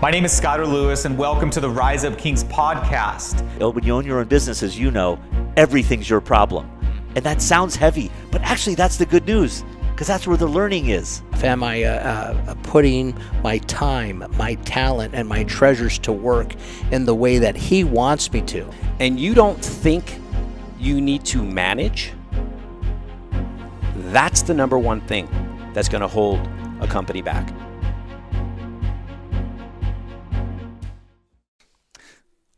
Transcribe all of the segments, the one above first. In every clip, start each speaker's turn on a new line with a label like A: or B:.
A: My name is Skylar Lewis, and welcome to the Rise Up Kings podcast.
B: When you own your own business, as you know, everything's your problem. And that sounds heavy, but actually that's the good news, because that's where the learning is.
C: Am I putting my time, my talent, and my treasures to work in the way that he wants me to?
D: And you don't think you need to manage, that's the number one thing that's going to hold a company back.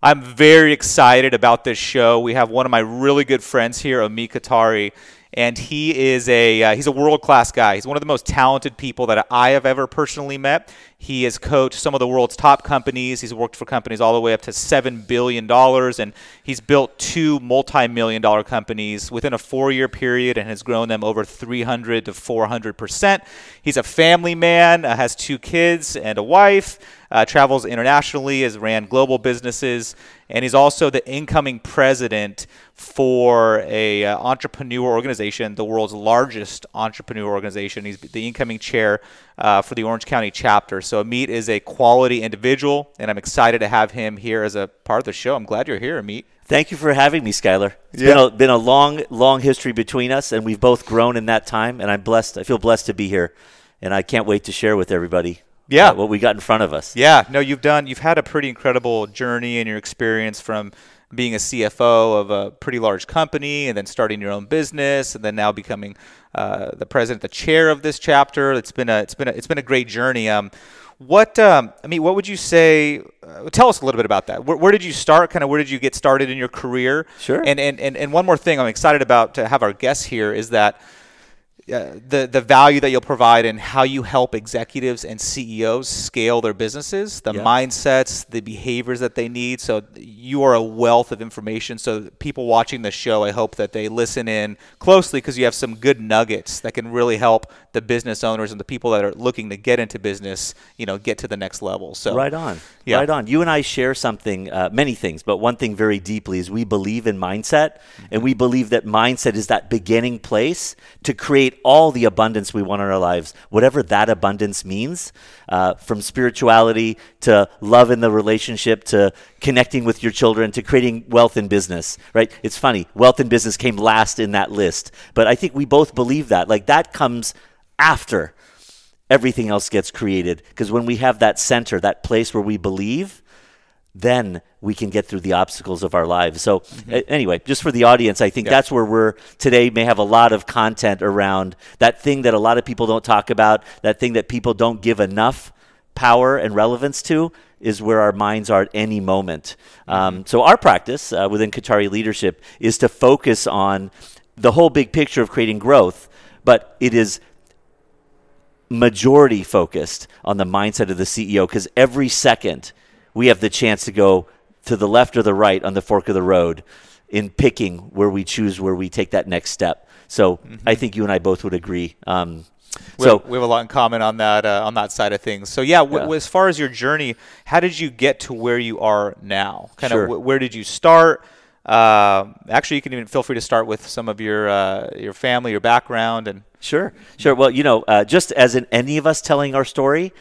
A: I'm very excited about this show. We have one of my really good friends here, Amit Kothari, and he's a world-class guy. He's one of the most talented people that I have ever personally met. He has coached some of the world's top companies. He's worked for companies all the way up to $7 billion, and he's built 2 multi-million-dollar companies within a 4-year period and has grown them over 300 to 400%. He's a family man, has 2 kids and a wife, travels internationally, has ran global businesses, and he's also the incoming president for a entrepreneur organization, the world's largest entrepreneur organization. He's the incoming chair for the Orange County chapter. So Amit is a quality individual, and I'm excited to have him here as a part of the show. I'm glad you're here, Amit.
B: Thank you for having me, Skylar. It's been a long history between us, and we've both grown in that time, and I'm blessed. I feel blessed to be here, and I can't wait to share with everybody what we got in front of us.
A: Yeah, no, you've had a pretty incredible journey in your experience from being a CFO of a pretty large company and then starting your own business and then now becoming the president, the chair of this chapter. It's been a great journey. What would you say? Tell us a little bit about that. Where did you start? Kind of where did you get started in your career?
B: Sure.
A: And one more thing I'm excited about to have our guests here is that the value that you'll provide and how you help executives and CEOs scale their businesses, the mindsets, the behaviors that they need. So you are a wealth of information. So people watching the show, I hope that they listen in closely because you have some good nuggets that can really help the business owners and the people that are looking to get into business, get to the next level. So
B: right on. You and I share something, many things, but one thing very deeply is we believe in mindset, and we believe that mindset is that beginning place to create all the abundance we want in our lives, whatever that abundance means, from spirituality to love in the relationship to connecting with your children to creating wealth in business, right? It's funny, wealth in business came last in that list, but I think we both believe that. Like that comes after everything else gets created, because when we have that center, that place where we believe, then we can get through the obstacles of our lives. So anyway, just for the audience, I think that's where we're today. May have a lot of content around that thing that a lot of people don't talk about, that thing that people don't give enough power and relevance to, is where our minds are at any moment. So our practice within Kothari Leadership is to focus on the whole big picture of creating growth, but it is majority focused on the mindset of the CEO, because every second we have the chance to go to the left or the right on the fork of the road in picking where we choose, where we take that next step. So I think you and I both would agree.
A: We have a lot in common on that side of things. So as far as your journey, how did you get to where you are now? Where did you start? Actually, you can even feel free to start with some of your family, your background, and
B: Sure. Well, just as in any of us telling our story,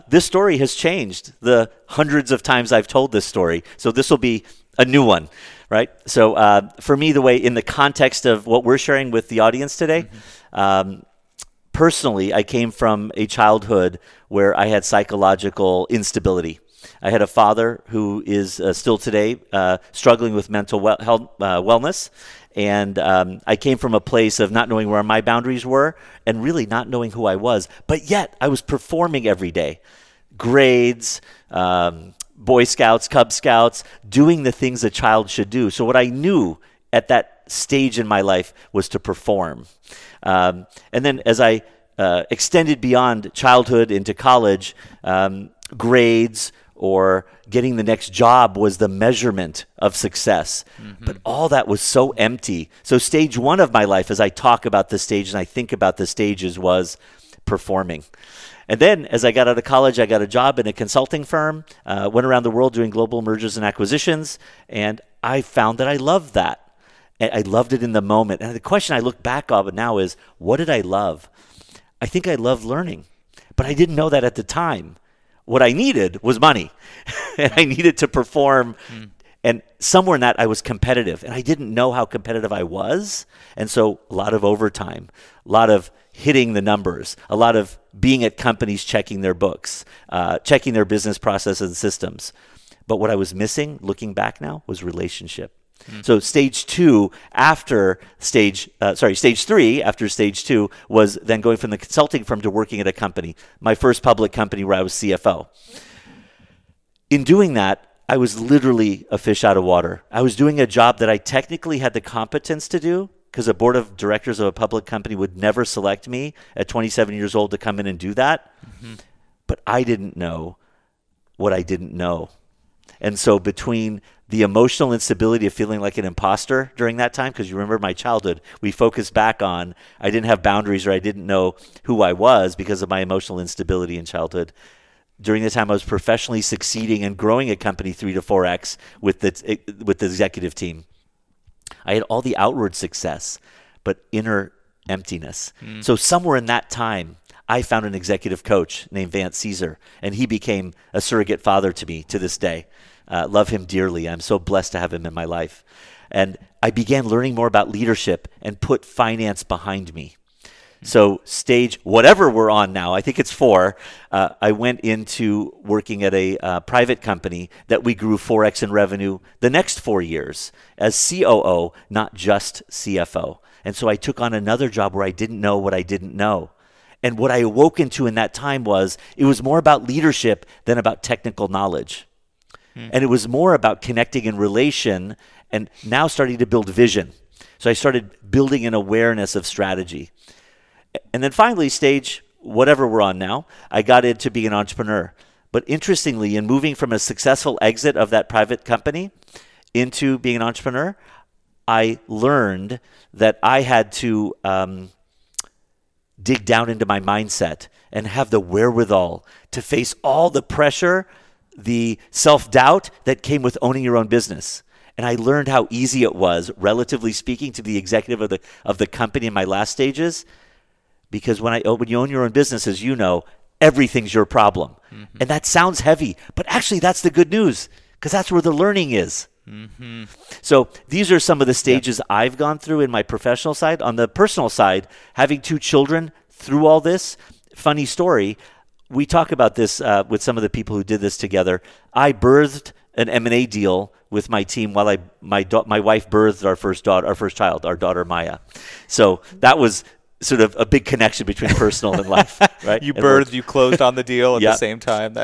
B: this story has changed the hundreds of times I've told this story. So this will be a new one, right? So for me, the way in the context of what we're sharing with the audience today, personally, I came from a childhood where I had psychological instability. I had a father who is still today struggling with mental health, wellness. And I came from a place of not knowing where my boundaries were and really not knowing who I was. But yet I was performing every day. Grades, Boy Scouts, Cub Scouts, doing the things a child should do. So what I knew at that stage in my life was to perform. And then as I extended beyond childhood into college, grades or getting the next job was the measurement of success. But all that was so empty. So stage one of my life, as I talk about the stage and I think about the stages, was performing. And then as I got out of college, I got a job in a consulting firm, went around the world doing global mergers and acquisitions, and I found that I loved that. And I loved it in the moment. And the question I look back on now is, what did I love? I think I loved learning, but I didn't know that at the time. What I needed was money, and I needed to perform. And somewhere in that, I was competitive, and I didn't know how competitive I was. And so a lot of overtime, a lot of hitting the numbers, a lot of being at companies checking their books, checking their business processes and systems. But what I was missing, looking back now, was relationship. So stage three after stage two was then going from the consulting firm to working at a company, my first public company where I was CFO. In doing that, I was literally a fish out of water. I was doing a job that I technically had the competence to do, because a board of directors of a public company would never select me at 27 years old to come in and do that. But I didn't know what I didn't know. And so between the emotional instability of feeling like an imposter during that time, because you remember my childhood, we focused back on I didn't have boundaries, or I didn't know who I was because of my emotional instability in childhood. During the time I was professionally succeeding and growing a company 3 to 4x with the executive team, I had all the outward success, but inner emptiness. So somewhere in that time, I found an executive coach named Vance Caesar, and he became a surrogate father to me to this day. Love him dearly. I'm so blessed to have him in my life. And I began learning more about leadership and put finance behind me. So stage, whatever we're on now, I think it's 4, I went into working at a private company that we grew 4x in revenue the next 4 years as COO, not just CFO. And so I took on another job where I didn't know what I didn't know. And what I awoke into in that time was it was more about leadership than about technical knowledge. And it was more about connecting in relation and now starting to build vision. So I started building an awareness of strategy. And then finally, stage whatever we're on now, I got into being an entrepreneur. But interestingly, in moving from a successful exit of that private company into being an entrepreneur, I learned that I had to dig down into my mindset and have the wherewithal to face all the pressure, the self-doubt that came with owning your own business. And I learned how easy it was, relatively speaking, to the executive of the company in my last stages. Because when you own your own business, as you know, everything's your problem. And that sounds heavy, but actually that's the good news, because that's where the learning is. So these are some of the stages I've gone through in my professional side. On the personal side, having 2 children through all this, funny story, we talk about this with some of the people who did this together. I birthed an M&A deal with my team while my wife birthed our first child, our daughter Maya. So that was sort of a big connection between personal and life, right?
A: You closed on the deal at the same time.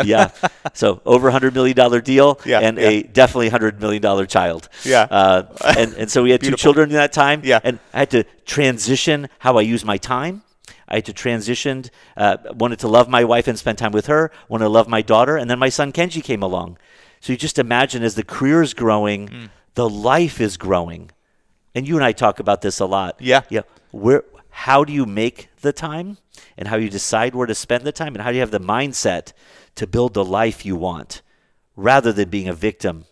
B: So over $100 million deal and a definitely $100 million child. And so we had 2 children in that time. And I had to transition how I use my time. I had to transition, wanted to love my wife and spend time with her, wanted to love my daughter, and then my son Kenji came along. So you just imagine as the career is growing, the life is growing. And you and I talk about this a lot. How do you make the time, and how you decide where to spend the time, and how do you have the mindset to build the life you want rather than being a victim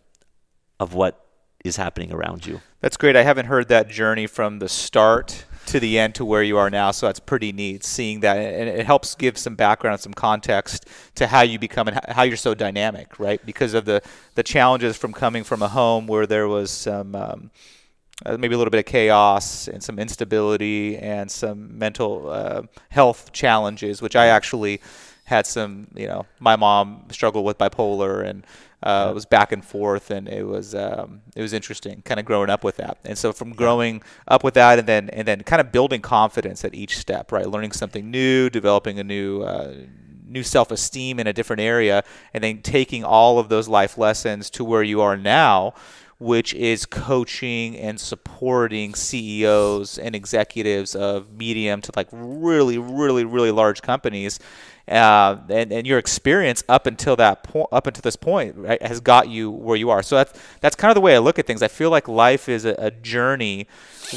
B: of what is happening around you?
A: That's great. I haven't heard that journey from the start to the end to where you are now, so that's pretty neat seeing that, and it helps give some background, some context to how you become and how you're so dynamic, right? Because of the challenges from coming from a home where there was some maybe a little bit of chaos and some instability and some mental health challenges, which I actually had some, my mom struggled with bipolar and it was back and forth, and it was interesting kind of growing up with that. And so from growing up with that and then kind of building confidence at each step, right? Learning something new, developing a new self-esteem in a different area, and then taking all of those life lessons to where you are now, which is coaching and supporting CEOs and executives of medium to like really, really, really large companies. And your experience up until this point, right, has got you where you are. So that's kind of the way I look at things. I feel like life is a journey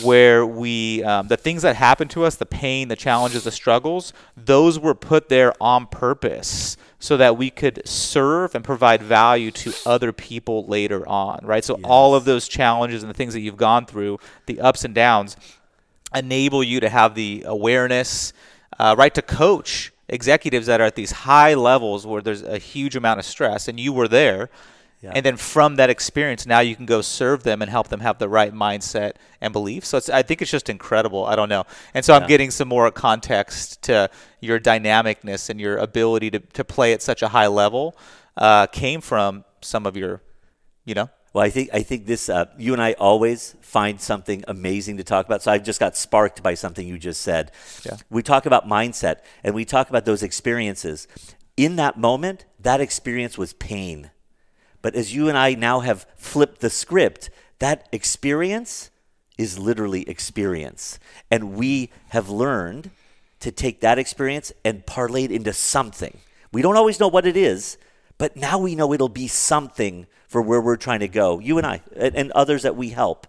A: where we the things that happen to us, the pain, the challenges, the struggles, those were put there on purpose so that we could serve and provide value to other people later on, right? So all of those challenges and the things that you've gone through, the ups and downs, enable you to have the awareness, right, to coach executives that are at these high levels where there's a huge amount of stress, and you were there.
B: Yeah.
A: And then from that experience, now you can go serve them and help them have the right mindset and belief. So I think it's just incredible. I don't know. And so I'm getting some more context to your dynamicness and your ability to play at such a high level came from some of your,
B: Well, I think this, you and I always find something amazing to talk about. So I just got sparked by something you just said.
A: Yeah.
B: We talk about mindset, and we talk about those experiences. In that moment, that experience was pain. But as you and I now have flipped the script, that experience is literally experience. And we have learned to take that experience and parlay it into something. We don't always know what it is, but now we know it'll be something for where we're trying to go, you and I, and others that we help,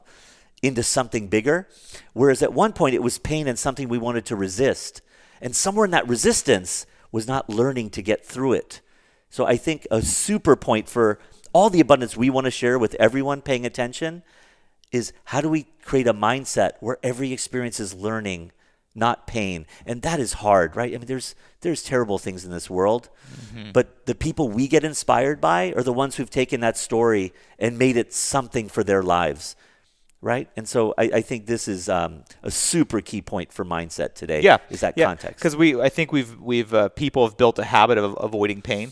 B: into something bigger. Whereas at one point it was pain and something we wanted to resist. And somewhere in that resistance was not learning to get through it. So I think a super point for all the abundance we want to share with everyone paying attention is, how do we create a mindset where every experience is learning, not pain? And that is hard, right? I mean, there's terrible things in this world, but the people we get inspired by are the ones who've taken that story and made it something for their lives, right? And so I think this is a super key point for mindset today. Is that context?
A: Because I think we've people have built a habit of avoiding pain,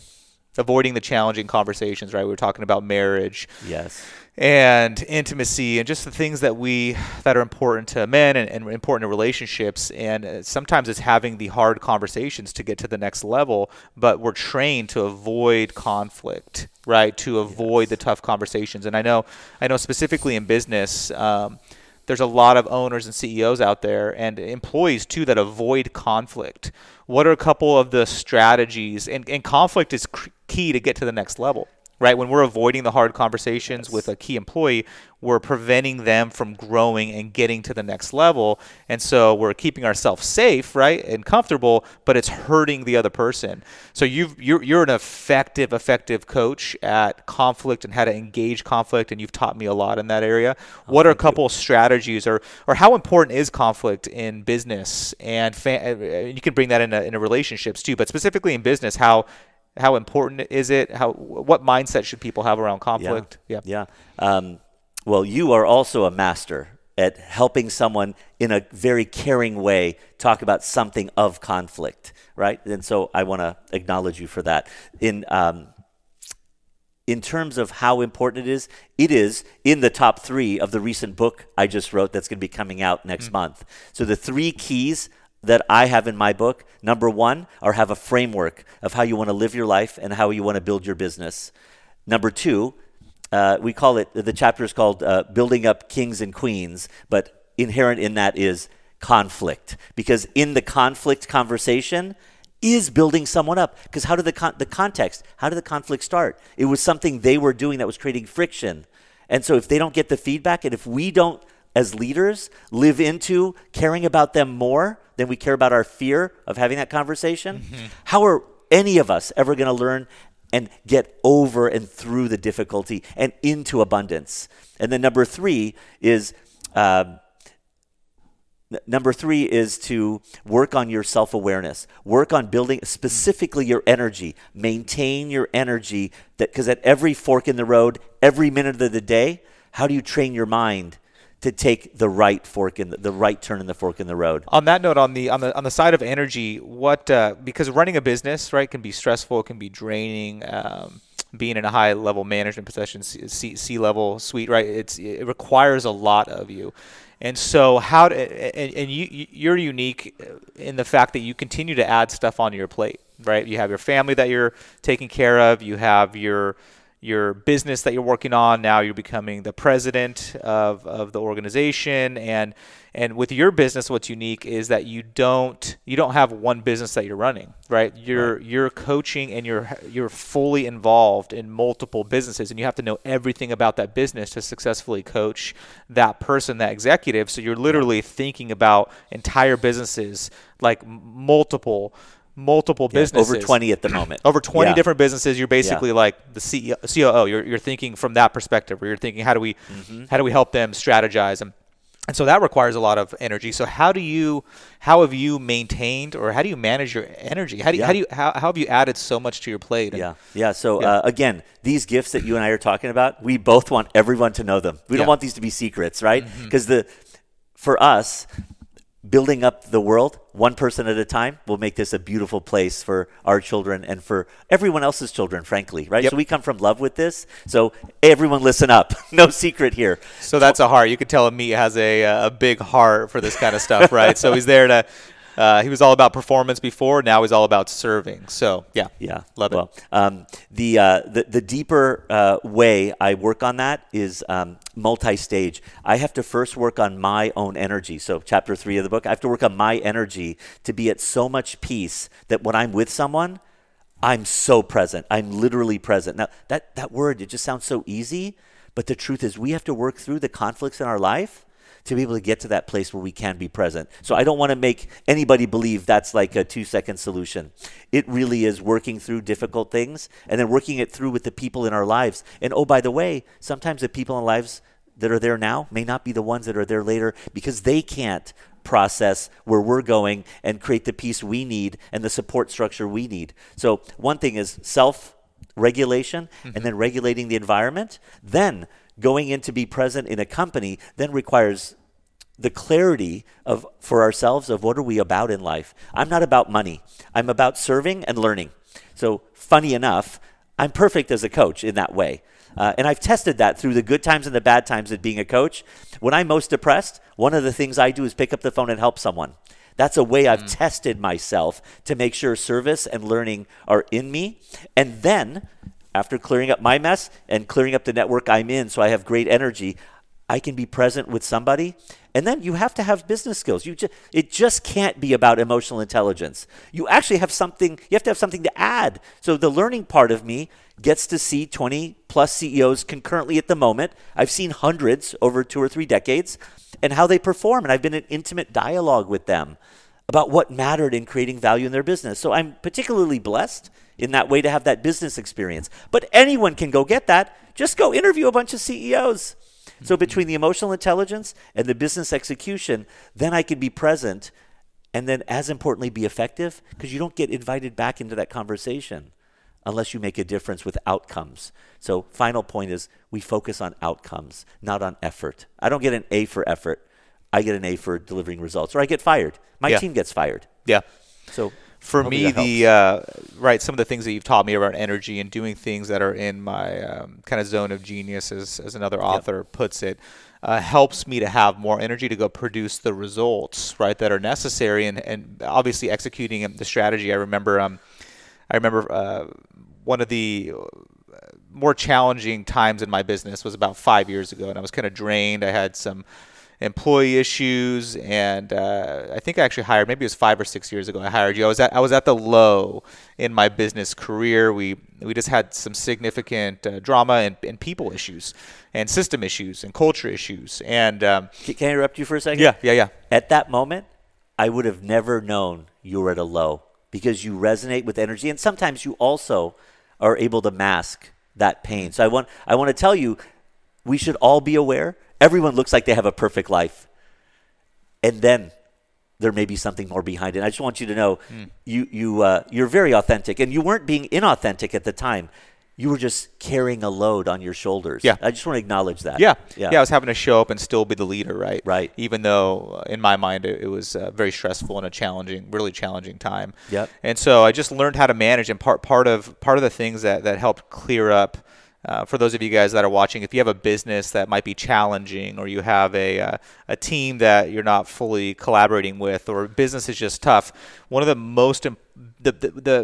A: avoiding the challenging conversations, right? We were talking about marriage.
B: Yes.
A: And intimacy and just the things that are important to men and important to relationships. And sometimes it's having the hard conversations to get to the next level, but we're trained to avoid conflict, right? To avoid the tough conversations. And I know specifically in business, there's a lot of owners and CEOs out there and employees too that avoid conflict. What are a couple of the strategies? And conflict is key to get to the next level, right? When we're avoiding the hard conversations with a key employee, we're preventing them from growing and getting to the next level. And so we're keeping ourselves safe, right, and comfortable, but it's hurting the other person. So you're an effective coach at conflict and how to engage conflict, and you've taught me a lot in that area. What are a couple of strategies, or how important is conflict in business? And you can bring that into relationships too, but specifically in business, how important is it? What mindset should people have around conflict?
B: Well, you are also a master at helping someone in a very caring way talk about something of conflict, right? And so I want to acknowledge you for that. In terms of how important it is in the top 3 of the recent book I just wrote that's going to be coming out next month. So the 3 keys that I have in my book, number 1, are have a framework of how you want to live your life and how you want to build your business. Number 2, we call it, the chapter is called Building Up Kings and Queens, but inherent in that is conflict. Because in the conflict conversation is building someone up. Because how did the context, how did the conflict start? It was something they were doing that was creating friction. And so if they don't get the feedback, and if we don't, as leaders, live into caring about them more than we care about our fear of having that conversation, how are any of us ever going to learn and get over and through the difficulty and into abundance? And then number 3 is to work on your self-awareness. Work on building specifically your energy. Maintain your energy, because at every fork in the road, every minute of the day, how do you train your mind to take the right fork in the right turn in the fork in the road?
A: On that note, on the side of energy, because running a business, right, can be stressful, it can be draining. Being in a high level management position, C-level suite, right, it requires a lot of you. And so you're unique in the fact that you continue to add stuff onto your plate, right? You have your family that you're taking care of. You have your business that you're working on. Now you're becoming the president of the organization, and with your business, what's unique is that you don't have one business that you're running, right? You're coaching, and you're fully involved in multiple businesses, and you have to know everything about that business to successfully coach that person, that executive. So you're literally thinking about entire businesses, like multiple businesses.
B: Over 20 at the moment.
A: Over 20 different businesses. You're basically like the COO. You're thinking from that perspective, where you're thinking, how do we help them strategize? And And so that requires a lot of energy. So how have you maintained, or how do you manage your energy? How have you added so much to your plate?
B: So again, these gifts that you and I are talking about, we both want everyone to know them. We don't want these to be secrets, right? Because for us, building up the world one person at a time will make this a beautiful place for our children and for everyone else's children, frankly, right? So we come from love with this. So everyone listen up. No secret here.
A: So that's a heart. You can tell Amit has a big heart for this kind of stuff, right? So he's there to he was all about performance before. Now he's all about serving. So love it.
B: Well, the deeper way I work on that is multi-stage. I have to first work on my own energy. So chapter 3 of the book, I have to work on my energy to be at so much peace that when I'm with someone, I'm so present. I'm literally present. Now that word, it just sounds so easy, but the truth is we have to work through the conflicts in our life to be able to get to that place where we can be present. So I don't want to make anybody believe that's like a 2-second solution. It really is working through difficult things and then working it through with the people in our lives. And oh, by the way, sometimes the people in our lives that are there now may not be the ones that are there later because they can't process where we're going and create the peace we need and the support structure we need. So one thing is self-regulation and then regulating the environment. Then going in to be present in a company then requires the clarity for ourselves of what are we about in life. I'm not about money. I'm about serving and learning. So funny enough, I'm perfect as a coach in that way. And I've tested that through the good times and the bad times of being a coach. When I'm most depressed, one of the things I do is pick up the phone and help someone. That's a way I've tested myself to make sure service and learning are in me. And then after clearing up my mess and clearing up the network I'm in so I have great energy, I can be present with somebody. And then you have to have business skills. It just can't be about emotional intelligence. You actually have something, you have to have something to add. So the learning part of me gets to see 20 plus CEOs concurrently at the moment. I've seen hundreds over 2 or 3 decades and how they perform. And I've been in intimate dialogue with them about what mattered in creating value in their business. So I'm particularly blessed in that way to have that business experience. But anyone can go get that. Just go interview a bunch of CEOs. So between the emotional intelligence and the business execution, then I can be present and then as importantly be effective because you don't get invited back into that conversation unless you make a difference with outcomes. So final point is we focus on outcomes, not on effort. I don't get an A for effort. I get an A for delivering results or I get fired. My team gets fired.
A: Yeah.
B: So
A: for me, some of the things that you've taught me about energy and doing things that are in my kind of zone of genius, as another author puts it, helps me to have more energy to go produce the results, right, that are necessary and obviously executing the strategy. I remember one of the more challenging times in my business was about 5 years ago, and I was kind of drained. I had some employee issues, and I think I actually hired, maybe it was 5 or 6 years ago I hired you. I was at the low in my business career. We just had some significant drama and people issues and system issues and culture issues. And
B: can I interrupt you for a second?
A: Yeah.
B: At that moment, I would have never known you were at a low because you resonate with energy, and sometimes you also are able to mask that pain. So I want to tell you, we should all be aware. Everyone looks like they have a perfect life. And then there may be something more behind it. I just want you to know you're very authentic. And you weren't being inauthentic at the time. You were just carrying a load on your shoulders.
A: Yeah.
B: I just want to acknowledge that.
A: Yeah, I was having to show up and still be the leader, right?
B: Right.
A: Even though in my mind it was very stressful and a really challenging time.
B: Yep.
A: And so I just learned how to manage, and part of the things that helped clear up. For those of you guys that are watching, if you have a business that might be challenging, or you have a team that you're not fully collaborating with, or business is just tough, one of the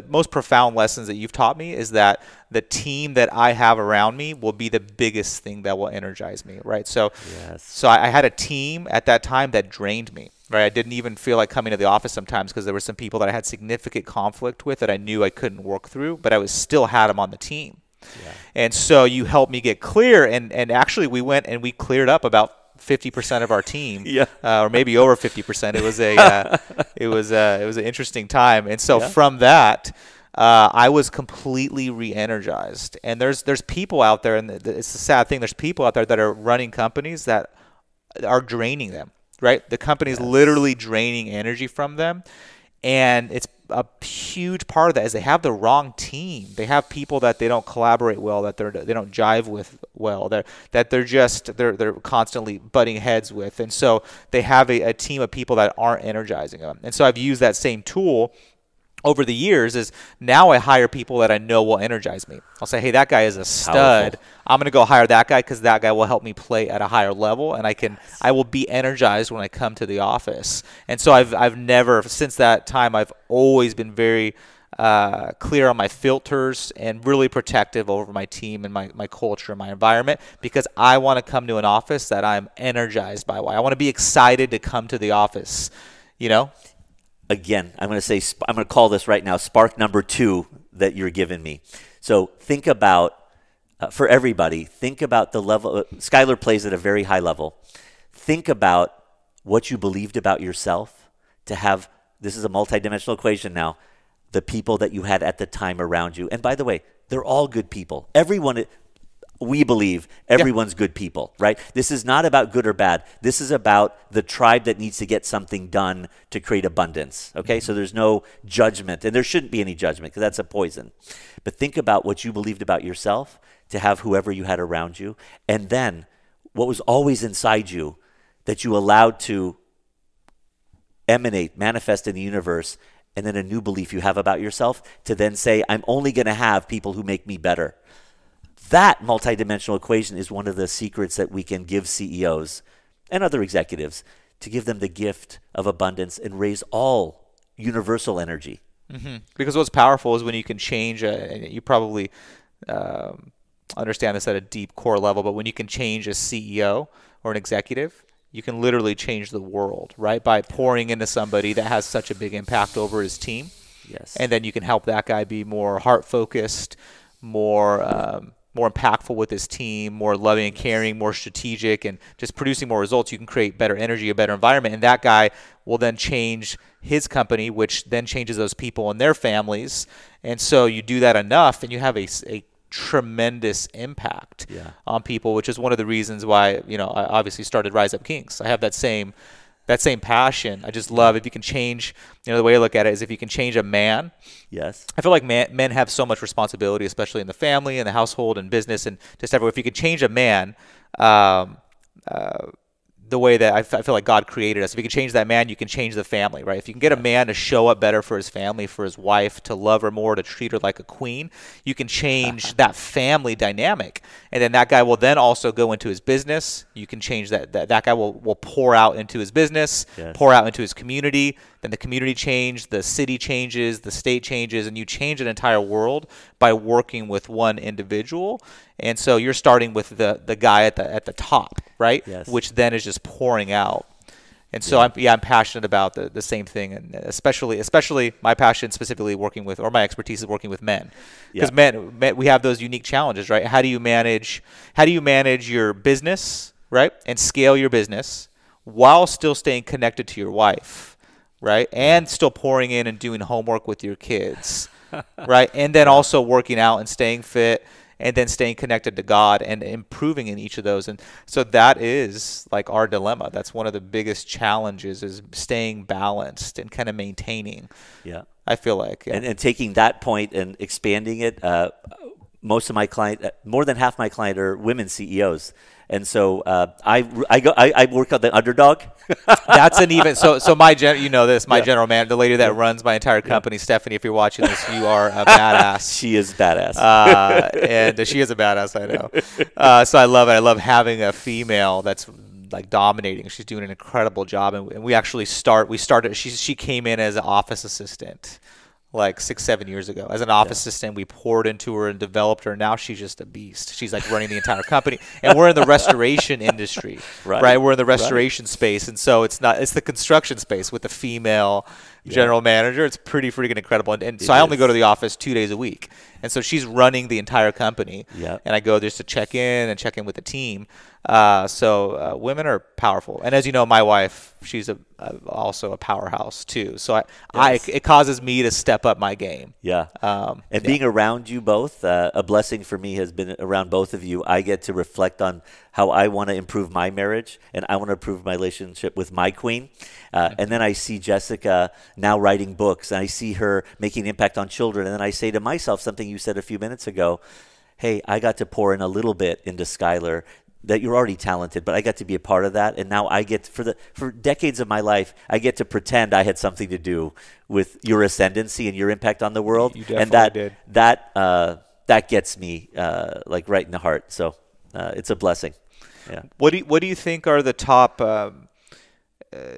A: most profound lessons that you've taught me is that the team that I have around me will be the biggest thing that will energize me, right? So, so I had a team at that time that drained me. Right, I didn't even feel like coming to the office sometimes because there were some people that I had significant conflict with that I knew I couldn't work through, but I still had them on the team. Yeah. And so you helped me get clear, and actually we went and we cleared up about 50% of our team, or maybe over 50%. It was it was an interesting time, and so from that, I was completely re-energized. And there's people out there, and it's a sad thing. There's people out there that are running companies that are draining them, right? The company's literally draining energy from them. And it's a huge part of that is they have the wrong team. They have people that they don't collaborate well, that they don't jive with well, that they're constantly butting heads with. And so they have a team of people that aren't energizing them. And so I've used that same tool over the years. Is now I hire people that I know will energize me. I'll say, hey, that guy is a stud.
B: Powerful.
A: I'm going to go hire that guy because that guy will help me play at a higher level, and I will be energized when I come to the office. And so I've never, since that time, I've always been very clear on my filters and really protective over my team and my culture and my environment, because I want to come to an office that I'm energized by. I want to be excited to come to the office,
B: Again, I'm going to call this right now spark number 2 that you're giving me. So think about, for everybody, think about the level. Skylar plays at a very high level. Think about what you believed about yourself to have, this is a multidimensional equation now, the people that you had at the time around you. And by the way, they're all good people. Everyone, we believe everyone's good people, right? This is not about good or bad. This is about the tribe that needs to get something done to create abundance, okay? So there's no judgment, and there shouldn't be any judgment because that's a poison. But think about what you believed about yourself to have whoever you had around you, and then what was always inside you that you allowed to emanate, manifest in the universe, and then a new belief you have about yourself to then say, I'm only going to have people who make me better. That multidimensional equation is one of the secrets that we can give CEOs and other executives to give them the gift of abundance and raise all universal energy.
A: Mm-hmm. Because what's powerful is when you can change, you probably understand this at a deep core level, but when you can change a CEO or an executive, you can literally change the world, right? By pouring into somebody that has such a big impact over his team.
B: Yes.
A: And then you can help that guy be more heart-focused, more impactful with his team, more loving and caring, more strategic, and just producing more results. You can create better energy, a better environment, and that guy will then change his company, which then changes those people and their families. And so you do that enough, and you have a tremendous impact on people, which is one of the reasons why I obviously started Rise Up Kings. I have that same passion. I just love if you can change, the way I look at it is if you can change a man.
B: Yes.
A: I feel like men have so much responsibility, especially in the family and the household and business and just everywhere. If you could change a man, the way that I feel like God created us. If you can change that man, you can change the family, right? If you can get a man to show up better for his family, for his wife, to love her more, to treat her like a queen, you can change that family dynamic. And then that guy will then also go into his business. You can change that guy will pour out into his business, pour out into his community. Then the community changes, the city changes, the state changes, and you change an entire world by working with one individual. And so you're starting with the guy at the top, right?
B: Yes.
A: Which then is just pouring out. And so I'm passionate about the same thing, and especially my passion specifically working with, or my expertise is working with men, because men, we have those unique challenges, right? How do you manage your business, right, and scale your business while still staying connected to your wife, right, and still pouring in and doing homework with your kids, right, and then also working out and staying fit, and then staying connected to God and improving in each of those. And so that is like our dilemma. That's one of the biggest challenges, is staying balanced and kind of maintaining. Yeah, I feel like. Yeah.
B: And taking that point and expanding it, most of my client, more than half my client are women CEOs. And so I work on the underdog.
A: That's an even so my general manager, the lady that runs my entire company, Stephanie. If you're watching this, you are a badass.
B: She is badass,
A: and she is a badass. I know. So I love it. I love having a female that's like dominating. She's doing an incredible job, and we actually started. She came in as an office assistant like 6-7 years ago as an office assistant. We poured into her and developed her. Now she's just a beast. She's like running the entire company, and we're in the restoration industry, right? We're in the restoration space, and so it's the construction space with the female general manager. It's pretty freaking incredible. And so I only go to the office 2 days a week, And so she's running the entire company.
B: Yep.
A: And I go just to check in with the team. So women are powerful. And as you know, my wife, she's also a powerhouse too. So it causes me to step up my game.
B: Yeah. And being around you both, a blessing for me has been around both of you. I get to reflect on how I want to improve my marriage, and I want to improve my relationship with my queen. And then I see Jessica now writing books, and I see her making an impact on children. And then I say to myself something you said a few minutes ago, hey, I got to pour in a little bit into Skylar, that you're already talented, but I got to be a part of that. And now I get, for decades of my life, I get to pretend I had something to do with your ascendancy and your impact on the world.
A: You definitely
B: did. That gets me like right in the heart. So it's a blessing. Yeah.
A: What do you think are the top?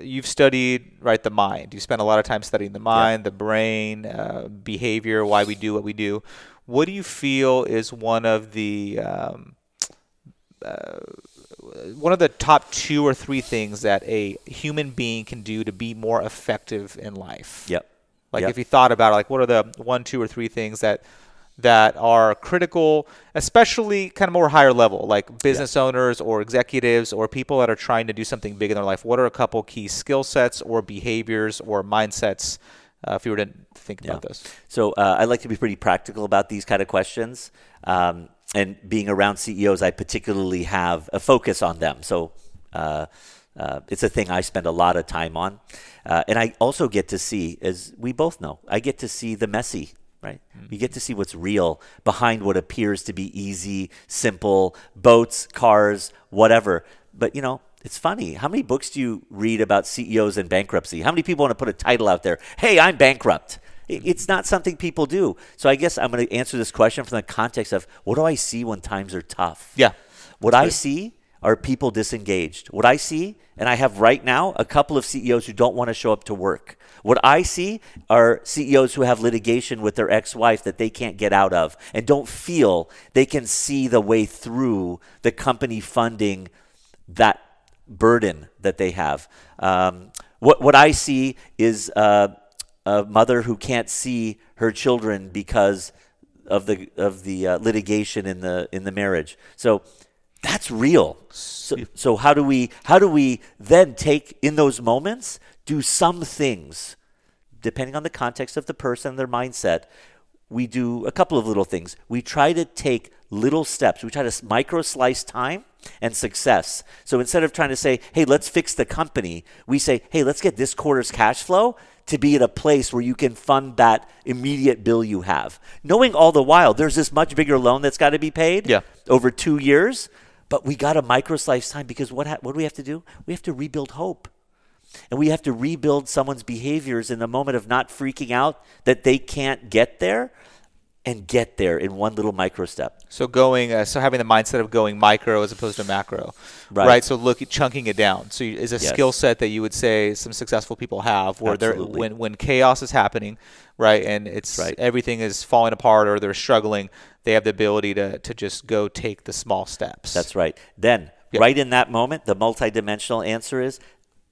A: You've studied the mind. You spent a lot of time studying the mind, the brain, behavior, why we do what we do. What do you feel is one of the top 2 or 3 things that a human being can do to be more effective in life?
B: Yep.
A: If you thought about it, what are the 1, 2, or 3 things that are critical, especially kind of more higher level, like business owners or executives or people that are trying to do something big in their life? What are a couple key skill sets or behaviors or mindsets if you were to think about this? So
B: I like to be pretty practical about these kind of questions. And being around CEOs, I particularly have a focus on them. So it's a thing I spend a lot of time on. And I also get to see, as we both know, I get to see the messy, right? You get to see what's real behind what appears to be easy, simple, boats, cars, whatever. But, it's funny. How many books do you read about CEOs and bankruptcy? How many people want to put a title out there? Hey, I'm bankrupt. It's not something people do. So I guess I'm going to answer this question from the context of, what do I see when times are tough?
A: Yeah.
B: What I see are people disengaged. What I see, and I have right now a couple of CEOs who don't want to show up to work. What I see are CEOs who have litigation with their ex-wife that they can't get out of and don't feel they can see the way through the company funding that burden that they have. What I see is a mother who can't see her children because of the litigation in the marriage. So that's real. So how do we then take, in those moments, do some things, depending on the context of the person and their mindset? We do a couple of little things. We try to take little steps. We try to micro slice time and success. So instead of trying to say, hey, let's fix the company, we say, hey, let's get this quarter's cash flow to be at a place where you can fund that immediate bill you have. Knowing all the while, there's this much bigger loan that's got to be paid over 2 years, but we got to micro slice time, because what do we have to do? We have to rebuild hope. And we have to rebuild someone's behaviors in the moment of not freaking out that they can't get there, and get there in one little micro step.
A: So having the mindset of going micro as opposed to macro, right? So chunking it down. So is a skill set that you would say some successful people have, where when chaos is happening, right, and everything is falling apart or they're struggling, they have the ability to just go take the small steps.
B: That's right. Then right in that moment, the multidimensional answer is,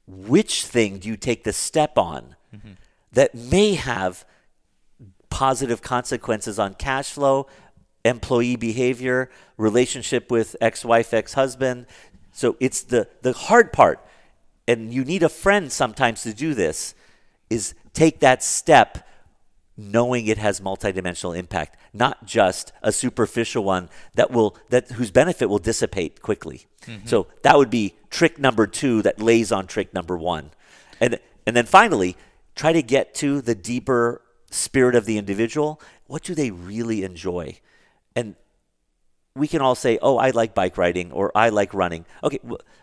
B: which thing do you take the step on that may have positive consequences on cash flow, employee behavior, relationship with ex-wife, ex-husband? So it's the hard part, and you need a friend sometimes to do this, is take that step knowing it has multidimensional impact, not just a superficial one whose benefit will dissipate quickly. So that would be trick number 2 that lays on trick number 1. And then finally, try to get to the deeper spirit of the individual. What do they really enjoy? And we can all say, oh, I like bike riding, or I like running. Okay,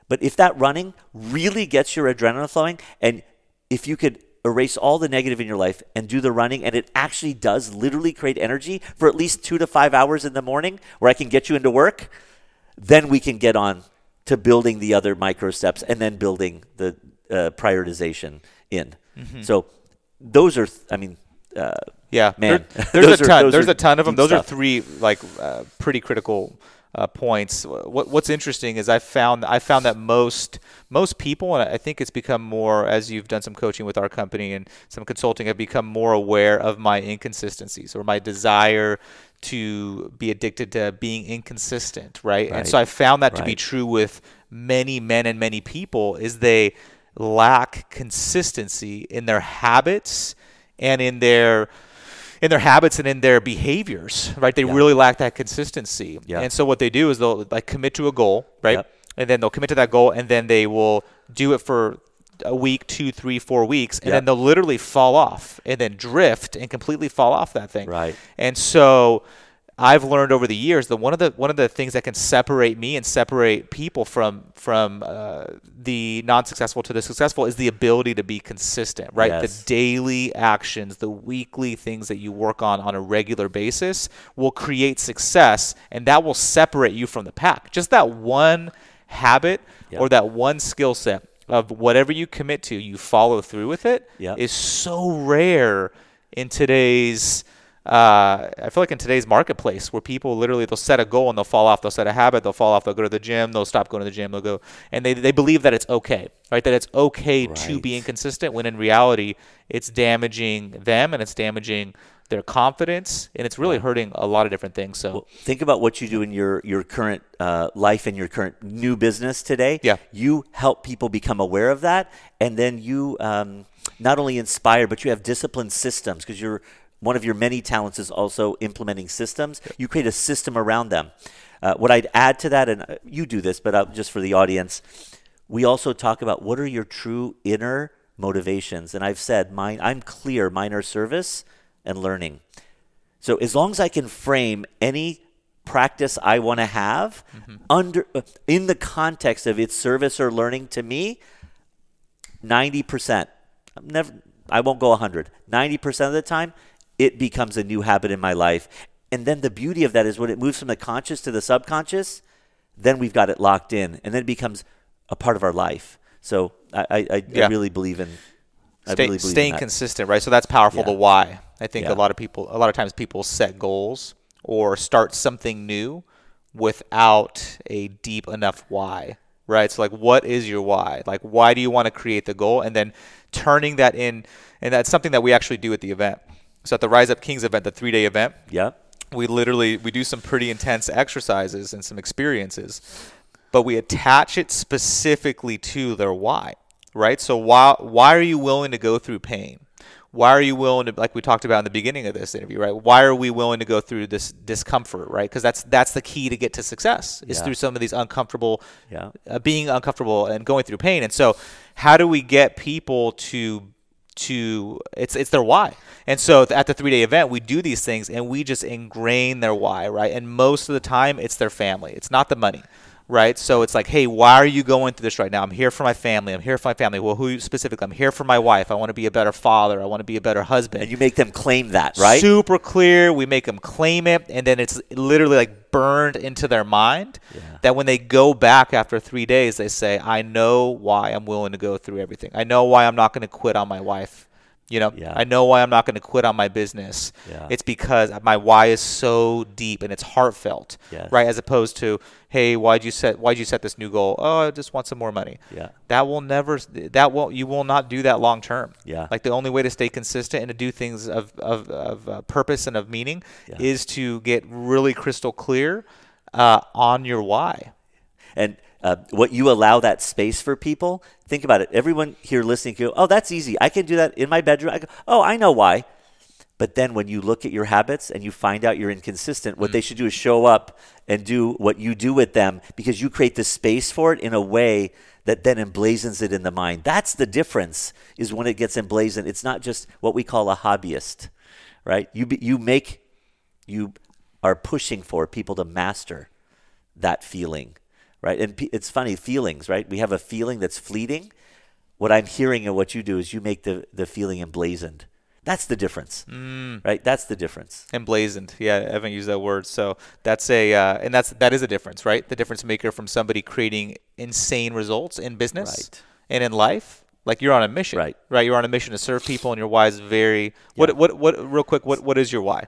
B: but if that running really gets your adrenaline flowing, and if you could erase all the negative in your life and do the running, and it actually does literally create energy for at least 2 to 5 hours in the morning where I can get you into work, then we can get on to building the other micro steps and then building the prioritization in. So those are, man.
A: There's a ton of them. Those are 3 pretty critical points. What's interesting is I found that most people, and I think it's become more as you've done some coaching with our company and some consulting, have become more aware of my inconsistencies or my desire to be addicted to being inconsistent, right? And so I found that to be true with many men and many people, is they lack consistency in their habits and in their behaviors, right? They really lack that consistency. And so what they do is they'll like commit to a goal, right? And then they'll commit to that goal, and then they will do it for a week, 2, 3, 4 weeks, and then they'll literally fall off and then drift and completely fall off that thing.
B: Right.
A: And so I've learned over the years that one of the things that can separate me and separate people from the non-successful to the successful is the ability to be consistent, right?
B: Yes.
A: The daily actions, the weekly things that you work on a regular basis will create success, and that will separate you from the pack. Just that one habit or that one skill set of whatever you commit to, you follow through with it, is so rare in today's I feel like in today's marketplace, where people literally, they'll set a goal and they'll fall off. They'll set a habit, they'll fall off. They'll go to the gym, they'll stop going to the gym, they'll go, and they believe that it's okay, right? That it's okay to be inconsistent, when in reality, it's damaging them and it's damaging their confidence, and it's really hurting a lot of different things. So
B: think about what you do in your current life and your current new business today. You help people become aware of that, and then you not only inspire, but you have disciplined systems, because one of your many talents is also implementing systems. You create a system around them. What I'd add to that, and you do this, but just for the audience, we also talk about what are your true inner motivations. And I've said I'm clear, mine are service and learning. So as long as I can frame any practice I want to have in the context of its service or learning to me, 90%, I won't go 100, 90% of the time, it becomes a new habit in my life. And then the beauty of that is when it moves from the conscious to the subconscious, then we've got it locked in, and then it becomes a part of our life. So I really believe in
A: staying consistent, right? So that's powerful. The why. I think a lot of times people set goals or start something new without a deep enough why, right? So like, what is your why? Like, why do you want to create the goal? And then turning that in, and that's something that we actually do at the event. So at the Rise Up Kings event, the 3-day event, we do some pretty intense exercises and some experiences, but we attach it specifically to their why, right? So why are you willing to go through pain? Why are you willing to, like we talked about in the beginning of this interview, right? Why are we willing to go through this discomfort, right? Because that's the key to get to success, is through some of these uncomfortable, being uncomfortable and going through pain. And so how do we get people to it's their why? And so at the 3-day event, we do these things and we just ingrain their why, right? And most of the time, it's their family. It's not the money, right? So it's like, hey, why are you going through this right now? I'm here for my family. I'm here for my family. Well, who specifically? I'm here for my wife. I want to be a better father. I want to be a better husband.
B: And you make them claim that, right?
A: Super clear. We make them claim it. And then it's literally like burned into their mind that when they go back after 3 days, they say, I know why I'm willing to go through everything. I know why I'm not going to quit on my wife. I know why I'm not going to quit on my business. It's because my why is so deep and it's heartfelt, right? As opposed to, hey, why'd you set this new goal? Oh, I just want some more money. You will not do that long term. Like, the only way to stay consistent and to do things of purpose and of meaning is to get really crystal clear on your why.
B: And what you allow that space for people, think about it. Everyone here listening can go, oh, that's easy. I can do that in my bedroom. I go, oh, I know why. But then when you look at your habits and you find out you're inconsistent, what they should do is show up and do what you do with them, because you create the space for it in a way that then emblazons it in the mind. That's the difference, is when it gets emblazoned. It's not just what we call a hobbyist, right? You are pushing for people to master that feeling. Right? And it's funny, feelings, right? We have a feeling that's fleeting. What I'm hearing and what you do is you make the feeling emblazoned. That's the difference, right? That's the difference.
A: Emblazoned. Yeah, I haven't used that word. So that's that is a difference, right? The difference maker from somebody creating insane results in business and in life. Like, you're on a mission, right? You're on a mission to serve people, and your why is very. What real quick? What is your why?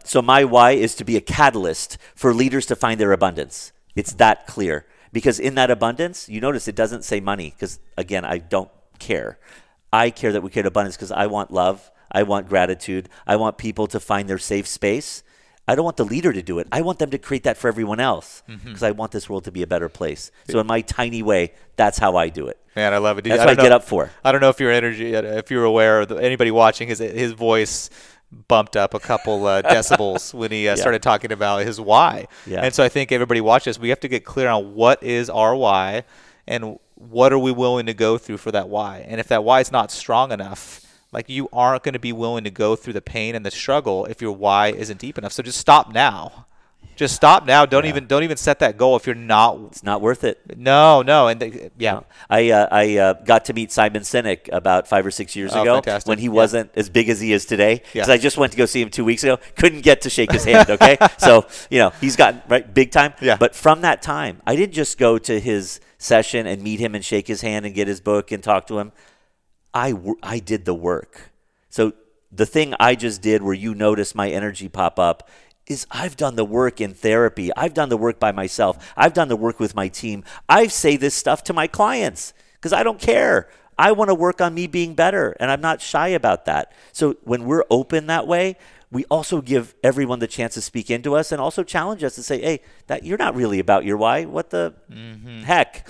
B: So my why is to be a catalyst for leaders to find their abundance. It's that clear. Because in that abundance, you notice it doesn't say money, because, again, I don't care. I care that we create abundance because I want love. I want gratitude. I want people to find their safe space. I don't want the leader to do it. I want them to create that for everyone else, because I want this world to be a better place. So in my tiny way, that's how I do it.
A: Man, I love it.
B: That's what I get up for.
A: I don't know if if you're aware, of anybody watching, his voice bumped up a couple decibels when he started talking about his why.
B: Yeah.
A: And so I think everybody watches this, we have to get clear on what is our why and what are we willing to go through for that why. And if that why is not strong enough, like, you aren't going to be willing to go through the pain and the struggle if your why isn't deep enough. So just stop now. Just stop now. Don't even set that goal if you're not.
B: It's not worth it.
A: No.
B: I got to meet Simon Sinek about 5 or 6 years ago,
A: fantastic.
B: when he wasn't as big as he is today.
A: Yeah.
B: Because I just went to go see him 2 weeks ago. Couldn't get to shake his hand. Okay, so he's gotten big time.
A: Yeah.
B: But from that time, I didn't just go to his session and meet him and shake his hand and get his book and talk to him. I did the work. So the thing I just did, where you notice my energy pop up, is I've done the work in therapy. I've done the work by myself. I've done the work with my team. I say this stuff to my clients because I don't care. I want to work on me being better, and I'm not shy about that. So when we're open that way, we also give everyone the chance to speak into us and also challenge us and say, hey, that you're not really about your why. What the heck?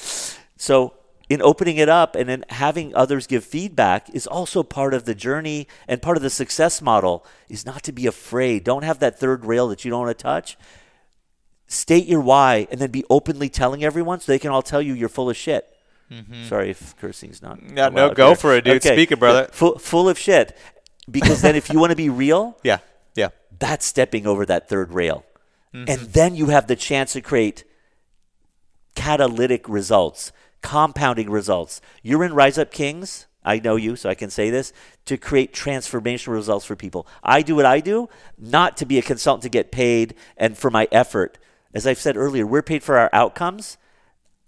B: So in opening it up and then having others give feedback is also part of the journey, and part of the success model is not to be afraid. Don't have that third rail that you don't want to touch. State your why and then be openly telling everyone so they can all tell you you're full of shit. Sorry if cursing's not.
A: No, go for it, dude.
B: Okay.
A: Speak it, brother.
B: Full of shit. Because then if you want to be real,
A: Yeah.
B: that's stepping over that third rail. And then you have the chance to create catalytic results, compounding results. You're in Rise Up Kings. I know you, so I can say this, to create transformational results for people. I do what I do, not to be a consultant to get paid and for my effort. As I've said earlier, we're paid for our outcomes.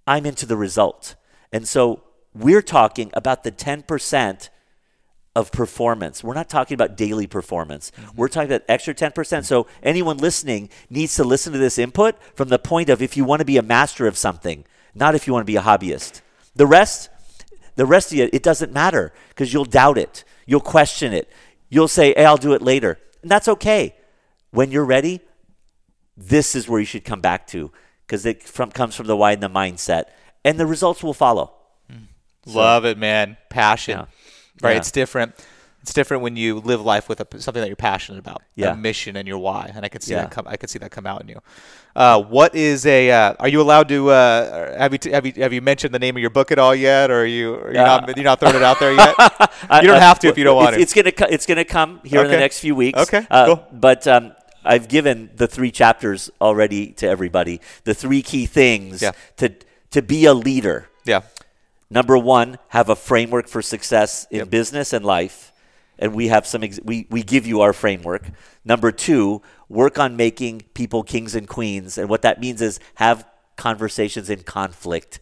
B: I'm into the result. And so we're talking about the 10% of performance. We're not talking about daily performance. We're talking about extra 10%. So anyone listening needs to listen to this input from the point of, if you want to be a master of something, not if you want to be a hobbyist. The rest of you, it doesn't matter, because you'll doubt it. You'll question it. You'll say, hey, I'll do it later. And that's okay. When you're ready, this is where you should come back to, because it comes from the why and the mindset. And the results will follow.
A: Love it, man. Passion.
B: Yeah.
A: Right?
B: Yeah.
A: It's different. It's different when you live life with something that you're passionate about,
B: Yeah.
A: a mission and your why, and I can see
B: Yeah.
A: that come. I can see that come out in you. What is a? Are you allowed to? Have you mentioned the name of your book at all yet, or you're not throwing it out there yet? You don't have to if you don't want to.
B: It's gonna come here in the next few weeks.
A: Okay, cool.
B: But I've given the 3 chapters already to everybody. The 3 key things to be a leader.
A: Yeah.
B: Number 1, have a framework for success in business and life. And we have we give you our framework. Number 2, work on making people kings and queens. And what that means is have conversations in conflict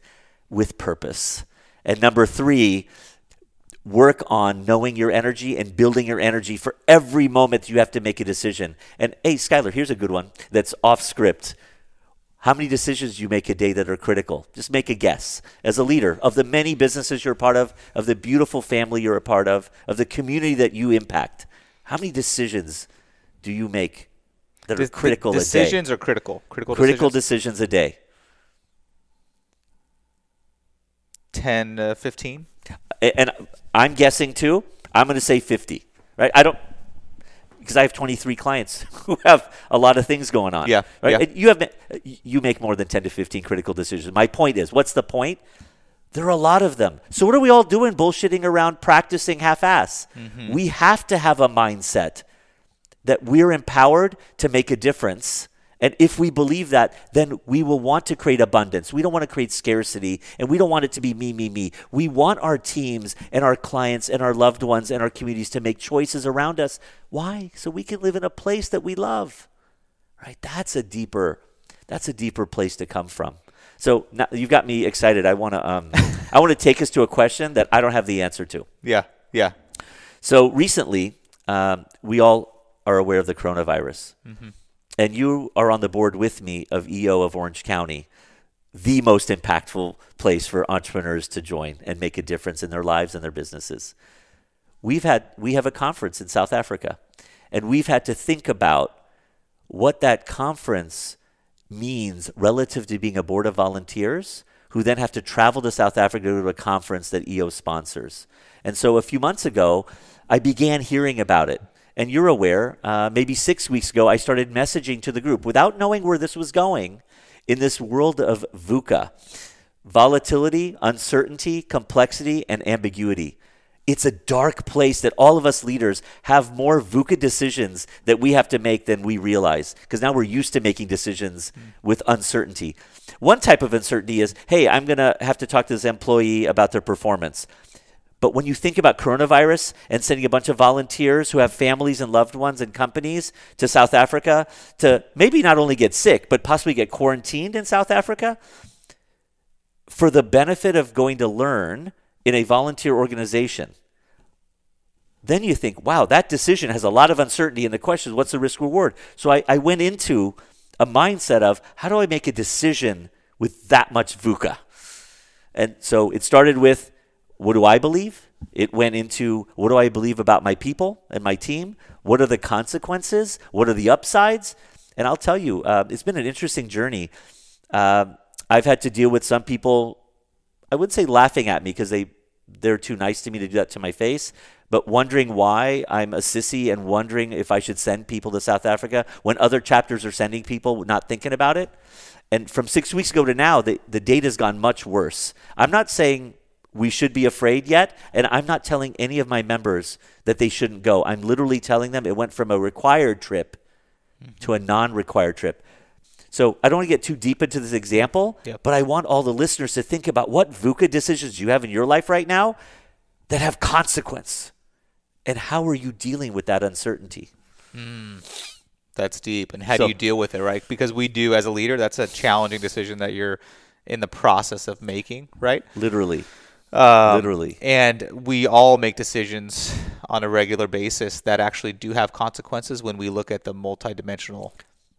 B: with purpose. And number 3, work on knowing your energy and building your energy for every moment you have to make a decision. And hey, Skylar, here's a good one that's off script. How many decisions do you make a day that are critical? Just make a guess. As a leader of the many businesses you're a part of the beautiful family you're a part of the community that you impact, how many decisions do you make that are critical a day?
A: Decisions are critical.
B: Critical decisions a day.
A: 10, 15?
B: And I'm guessing too. I'm going to say 50. Right? I don't, because I have 23 clients who have a lot of things going on.
A: Yeah.
B: Right? Yeah. You make more than 10 to 15 critical decisions. My point is, what's the point? There are a lot of them. So what are we all doing bullshitting around, practicing half-ass? We have to have a mindset that we're empowered to make a difference. And if we believe that, then we will want to create abundance. We don't want to create scarcity, and we don't want it to be me, me, me. We want our teams and our clients and our loved ones and our communities to make choices around us. Why? So we can live in a place that we love. Right? That's a deeper place to come from. So now you've got me excited. I want to take us to a question that I don't have the answer to.
A: Yeah.
B: So recently, we all are aware of the coronavirus. And you are on the board with me of EO of Orange County, the most impactful place for entrepreneurs to join and make a difference in their lives and their businesses. We have a conference in South Africa, and we've had to think about what that conference means relative to being a board of volunteers who then have to travel to South Africa to go to a conference that EO sponsors. And so a few months ago, I began hearing about it. And you're aware, maybe 6 weeks ago, I started messaging to the group without knowing where this was going in this world of VUCA. Volatility, uncertainty, complexity, and ambiguity. It's a dark place that all of us leaders have more VUCA decisions that we have to make than we realize, because now we're used to making decisions with uncertainty. One type of uncertainty is, hey, I'm going to have to talk to this employee about their performance. But when you think about coronavirus and sending a bunch of volunteers who have families and loved ones and companies to South Africa to maybe not only get sick, but possibly get quarantined in South Africa, for the benefit of going to learn in a volunteer organization, then you think, wow, that decision has a lot of uncertainty, and the question is, what's the risk reward? So I went into a mindset of, how do I make a decision with that much VUCA? And so it started with, what do I believe? It went into, what do I believe about my people and my team? What are the consequences? What are the upsides? And I'll tell you, it's been an interesting journey. I've had to deal with some people, I would say laughing at me because they're too nice to me to do that to my face, but wondering why I'm a sissy and wondering if I should send people to South Africa when other chapters are sending people, not thinking about it. And from 6 weeks ago to now, the data's gone much worse. I'm not saying we should be afraid yet, and I'm not telling any of my members that they shouldn't go. I'm literally telling them it went from a required trip to a non-required trip. So I don't want to get too deep into this example, but I want all the listeners to think about what VUCA decisions you have in your life right now that have consequence. And how are you dealing with that uncertainty?
A: That's deep. And how do you deal with it, right? Because we do, as a leader, that's a challenging decision that you're in the process of making, right?
B: Literally.
A: And we all make decisions on a regular basis that actually do have consequences when we look at the multidimensional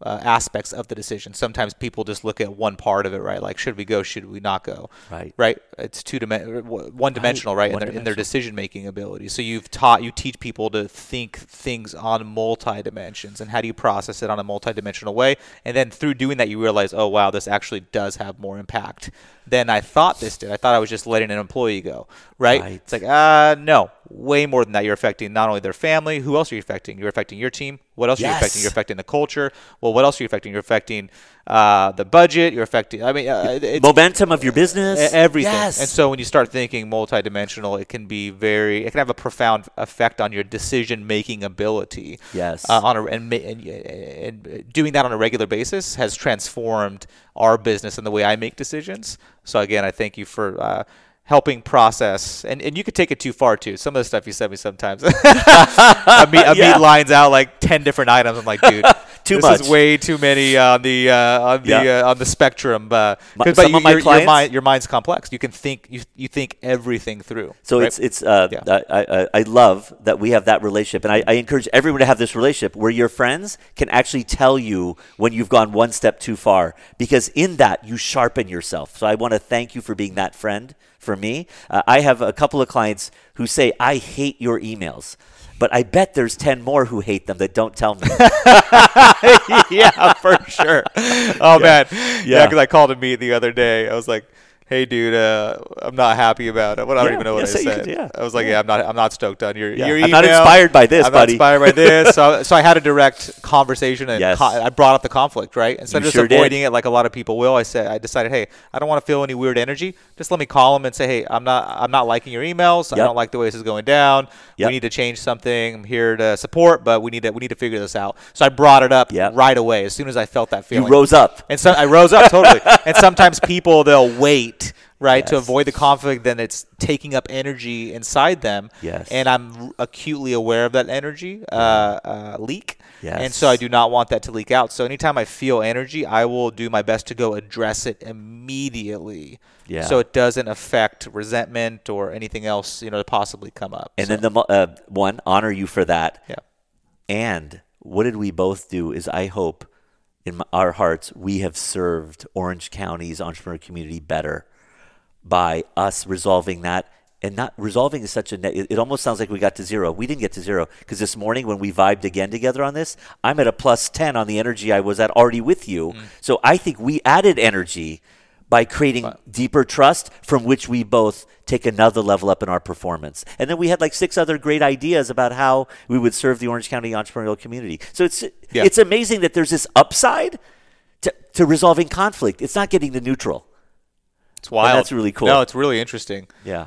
A: aspects of the decision. Sometimes people just look at one part of it, right? Like, should we go? Should we not go? Right. It's one dimensional, right? In their decision making ability. So you teach people to think things on multi dimensions, and how do you process it on a multi-dimensional way? And then through doing that, you realize, oh wow, this actually does have more impact than I thought this did. I thought I was just letting an employee go, right? It's like, no, way more than that. You're affecting not only their family. Who else are you affecting? You're affecting your team. What else are you affecting? You're affecting the culture. Well, what else are you affecting? You're affecting the budget. You're affecting, it's
B: momentum of your business.
A: Everything. And so when you start thinking multidimensional, it can have a profound effect on your decision-making ability. And doing that on a regular basis has transformed our business and the way I make decisions. So again, I thank you for helping process, and you could take it too far too. Some of the stuff you send me sometimes, Amit lines out like 10 different items. I'm like, dude, this is way too many on the spectrum. But your mind's complex. You can think, you think everything through.
B: So right? I love that we have that relationship, and I encourage everyone to have this relationship where your friends can actually tell you when you've gone one step too far, because in that you sharpen yourself. So I want to thank you for being that friend. For me, I have a couple of clients who say, I hate your emails, but I bet there's 10 more who hate them that don't tell me.
A: Yeah, for sure. Oh, man. Yeah, because I called Amit the other day. I was like, hey, dude, I'm not happy about it. I don't even know what I said. I was like, I'm not stoked on your email.
B: I'm not inspired by this, buddy.
A: I'm not inspired by this. So I had a direct conversation, and I brought up the conflict, right? Instead of just avoiding it like a lot of people will, I decided, hey, I don't want to feel any weird energy. Just let me call him and say, hey, I'm not liking your emails. I don't like the way this is going down. We need to change something. I'm here to support, but we need to figure this out. So I brought it up right away as soon as I felt that feeling.
B: You rose up.
A: And so I rose up totally. And sometimes people, they'll wait, right, to avoid the conflict, then it's taking up energy inside them. And I'm acutely aware of that energy leak. And so I do not want that to leak out. So anytime I feel energy, I will do my best to go address it immediately. So it doesn't affect resentment or anything else, to possibly come up.
B: And then honor you for that. And what did we both do is I hope in our hearts we have served Orange County's entrepreneur community better by us resolving that. And not resolving is such it almost sounds like we got to zero. We didn't get to zero because this morning when we vibed again together on this, I'm at a +10 on the energy I was at already with you. So I think we added energy by creating deeper trust from which we both take another level up in our performance. And then we had like 6 other great ideas about how we would serve the Orange County entrepreneurial community. So it's amazing that there's this upside to resolving conflict. It's not getting to neutral.
A: It's wild.
B: And that's really cool.
A: No, it's really interesting.
B: Yeah.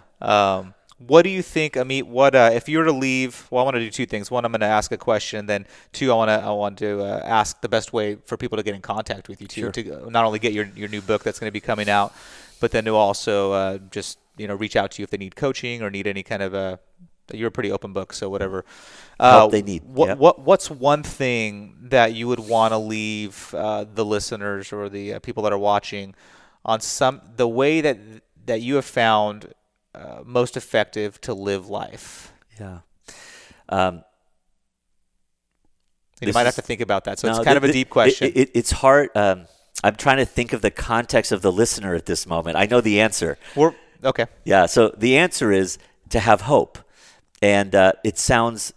A: What do you think, Amit? What if you were to leave? Well, I want to do 2 things. One, I'm going to ask a question, and then 2, I want to ask the best way for people to get in contact with you too, to not only get your new book that's going to be coming out, but then to also just reach out to you if they need coaching or need any kind of you're a pretty open book, so whatever
B: help they need.
A: What's one thing that you would want to leave the listeners or the people that are watching on the way that you have found most effective to live life?
B: Yeah.
A: You might have to think about that. So it's kind of a deep question.
B: It's hard. I'm trying to think of the context of the listener at this moment. I know the answer.
A: Okay.
B: Yeah. So the answer is to have hope. And it sounds,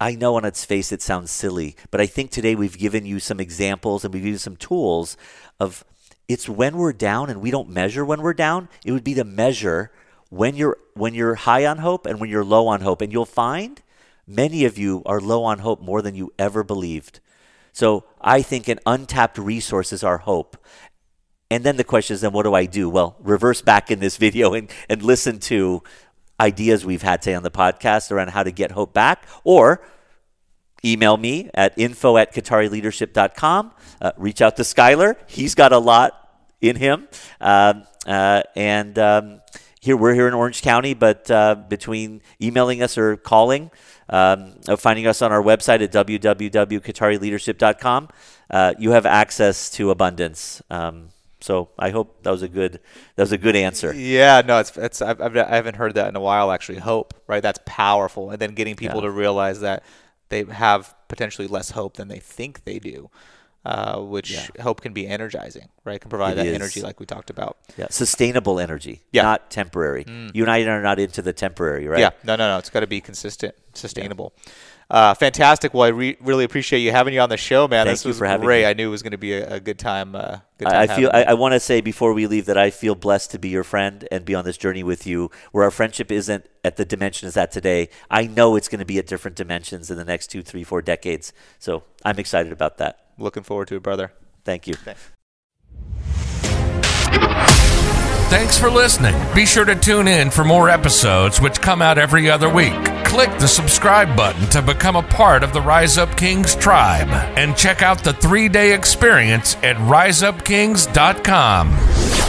B: I know on its face it sounds silly, but I think today we've given you some examples and we've given you some tools of it's when we're down, and we don't measure when we're down. It would be to measure when you're high on hope and when you're low on hope. And you'll find many of you are low on hope more than you ever believed. So I think an untapped resource is our hope. And then the question is, then what do I do? Well, reverse back in this video and listen to ideas we've had today on the podcast around how to get hope back, or email me at info@KothariLeadership.com. Reach out to Skylar. He's got a lot in him. We're here in Orange County, but between emailing us or calling, finding us on our website at www.KothariLeadership.com, you have access to abundance. So I hope that was a good answer.
A: Yeah, no, I haven't heard that in a while, actually. Hope, right? That's powerful. And then getting people to realize that they have potentially less hope than they think they do, which hope can be energizing, right? Can provide that energy like we talked about.
B: Yeah, sustainable energy, not temporary. You and I are not into the temporary, right?
A: Yeah, no. It's got to be consistent, sustainable. Fantastic. Well, I really appreciate you having you on the show, man.
B: Thank you for having
A: great.
B: me.
A: I knew it was going to be a good time.
B: I want to say before we leave that I feel blessed to be your friend and be on this journey with you, where our friendship isn't at the dimension it's at today. I know it's going to be at different dimensions in the next 2, 3, 4 decades. So I'm excited about that.
A: Looking forward to it, brother.
B: Thank you.
A: Thanks.
E: Thanks for listening. Be sure to tune in for more episodes which come out every other week. Click the subscribe button to become a part of the Rise Up Kings tribe, and check out the 3-day experience at riseupkings.com.